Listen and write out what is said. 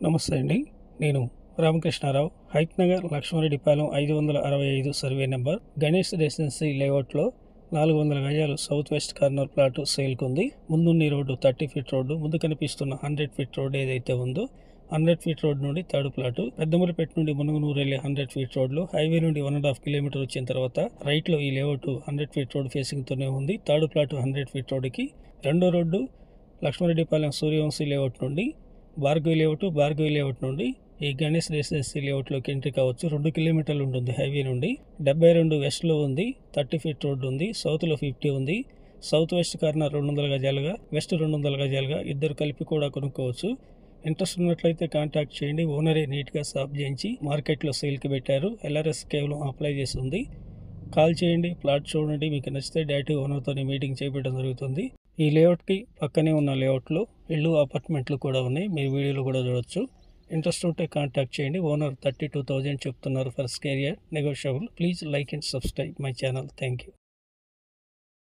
నమస్తే అండి. నేను Ramakrishnarao. Hayathnagar Lakshmareddypalem 565 survey number Ganesh residency లేఅవుట్లో 400 గజాలు సౌత్ వెస్ట్ కార్నర్ ప్లాట్ సేల్కుంది. ముందున్న రోడ్డు 30 ఫీట్ రోడ్డు, ముందు కనిపిస్తున్న 100 ఫీట్ రోడ్డు ఏదైతే ఉందో 100 ఫీట్ రోడ్ నుండి థర్డ్ ప్లాటు, పెద్దమూరిపేట నుండి మునుగునూరు వెళ్ళే 100 ఫీట్ రోడ్లు, హైవే నుండి 1.5 కిలోమీటర్ వచ్చిన తర్వాత రైట్లో ఈ లేఅవుట్ 100 ఫీట్ రోడ్ ఫేసింగ్తోనే ఉంది. థర్డ్ ప్లాటు 100 ఫీట్ రోడ్డుకి, రెండో రోడ్డు లక్ష్మారెడ్డిపాలెం సూర్యవంశీ లేఅవుట్ నుండి భార్గవి లేఅవుట్ నుండి ఈ గణేష్ రెసిడెన్సీ లేఅవుట్లోకి ఎంట్రీ కావచ్చు. 2 కిలోమీటర్లు ఉంటుంది హైవే నుండి. 72 వెస్ట్లో ఉంది, 30 ఫీట్ రోడ్డు ఉంది, సౌత్లో 50 ఉంది. సౌత్ వెస్ట్ కార్నర్ 200 గజాలుగా, వెస్ట్ 200 గజాలుగా ఇద్దరు కలిపి కూడా కొనుక్కోవచ్చు. ఇంట్రెస్ట్ ఉన్నట్లయితే కాంటాక్ట్ చేయండి. ఓనరే నీట్గా సాఫ్ చేయించి మార్కెట్లో సేల్కి పెట్టారు. LRS కేవలం అప్లై చేస్తుంది. కాల్ చేయండి, ప్లాట్ చూడండి, మీకు నచ్చితే డైరెక్ట్ ఓనర్తో మీటింగ్ చేయించడం జరుగుతుంది. ఈ లేఅవుట్కి పక్కనే ఉన్న లేఅవుట్లో ఇళ్ళు, అపార్ట్మెంట్లు కూడా ఉన్నాయి. మీరు వీడియోలో కూడా చూడొచ్చు. ఇంట్రెస్ట్ ఉంటే కాంటాక్ట్ చేయండి. ఓనర్ 32,000 చెప్తున్నారు for square yard, negotiable. Please like and subscribe my channel. Thank you.